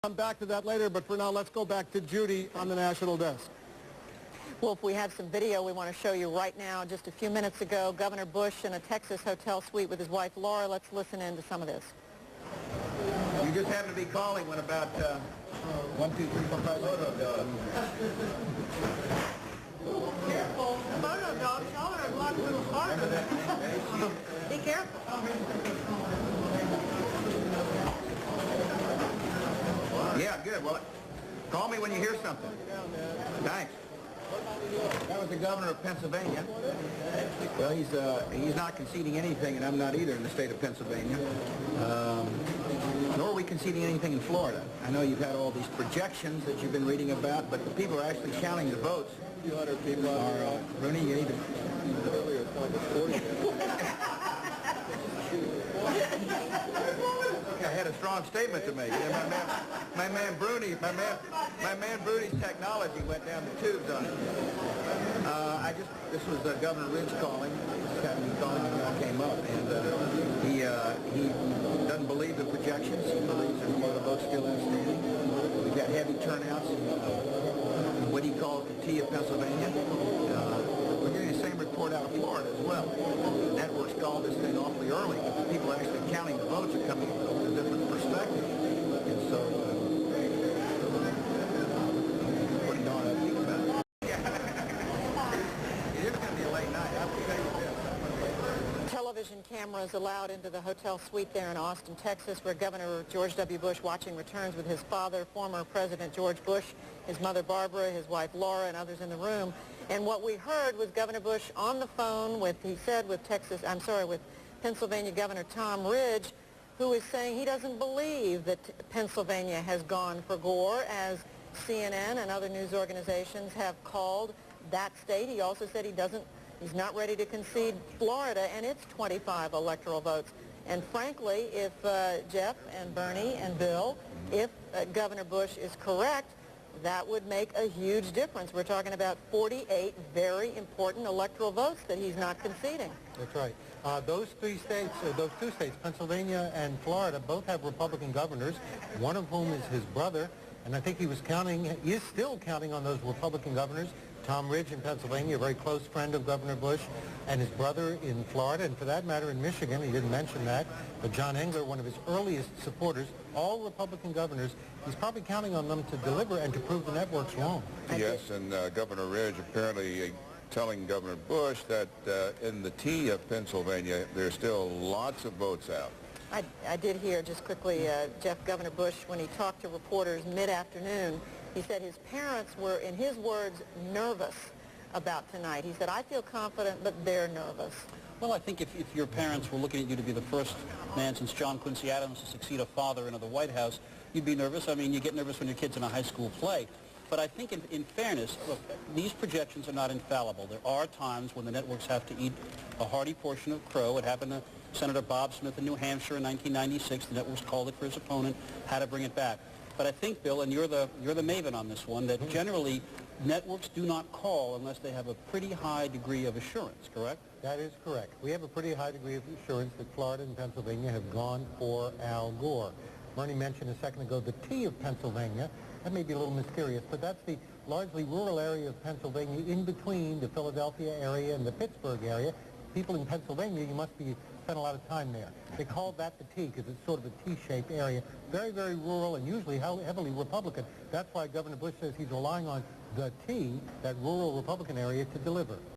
Come back to that later, but for now, let's go back to Judy on the national desk. Wolf, we have some video we want to show you right now. Just a few minutes ago, Governor Bush in a Texas hotel suite with his wife, Laura. Let's listen in to some of this. You just happened to be calling when about 1, 2, 3, 4, 5, Careful. Photo dog. Y'all are a lot little harder. Be careful. Yeah, good. Well, call me when you hear something. Thanks. That was the governor of Pennsylvania. Well, he's not conceding anything, and I'm not either in the state of Pennsylvania. Nor are we conceding anything in Florida. I know you've had all these projections that you've been reading about, but the people are actually counting the votes. 200 people are, Rooney, you need to... I had a strong statement to make. My man Bruni's technology went down the tubes on it. This was Governor Ridge calling. This happened to be calling when y'all came up, and he doesn't believe the projections. He believes there's more of the votes still outstanding. We've got heavy turnouts in what he calls the T of Pennsylvania. We're getting the same report out of Florida as well. The networks called this thing awfully early, but the people actually counting the votes are coming from a different perspective. And so, pretty darn upbeat about it. It is going to be a late night, I will tell you this. Television cameras allowed into the hotel suite there in Austin, Texas, where Governor George W. Bush watching returns with his father, former President George Bush, his mother Barbara, his wife Laura, and others in the room. And what we heard was Governor Bush on the phone with Pennsylvania Governor Tom Ridge, who is saying he doesn't believe that Pennsylvania has gone for Gore, as CNN and other news organizations have called that state. He also said he's not ready to concede Florida and its 25 electoral votes. And frankly, if Jeff and Bernie and Bill, if Governor Bush is correct, that would make a huge difference. We're talking about 48 very important electoral votes that he's not conceding. That's right. Those two states, Pennsylvania and Florida, both have Republican governors, one of whom is his brother, and I think he is still counting on those Republican governors. Tom Ridge in Pennsylvania, a very close friend of Governor Bush, and his brother in Florida, and for that matter in Michigan, he didn't mention that, but John Engler, one of his earliest supporters, all Republican governors, he's probably counting on them to deliver and to prove the networks wrong. Yes, and Governor Ridge apparently telling Governor Bush that in the T of Pennsylvania, there's still lots of votes out. I did hear, just quickly, Governor Bush, when he talked to reporters mid-afternoon, he said his parents were, in his words, nervous about tonight. He said, I feel confident, but they're nervous. Well, I think if your parents were looking at you to be the first man since John Quincy Adams to succeed a father into the White House, you'd be nervous. I mean, you get nervous when your kid's in a high school play. But I think in fairness, look, these projections are not infallible. There are times when the networks have to eat a hearty portion of crow. It happened to Senator Bob Smith in New Hampshire in 1996. The networks called it for his opponent, had to bring it back. But I think, Bill, and you're the maven on this one, that generally networks do not call unless they have a pretty high degree of assurance, correct? That is correct. We have a pretty high degree of assurance that Florida and Pennsylvania have gone for Al Gore. Bernie mentioned a second ago the T of Pennsylvania. That may be a little mysterious, but that's the largely rural area of Pennsylvania in between the Philadelphia area and the Pittsburgh area. People in Pennsylvania, you must be spent a lot of time there. They called that the T because it's sort of a T-shaped area. Very, very rural and usually heavily Republican. That's why Governor Bush says he's relying on the T, that rural Republican area, to deliver.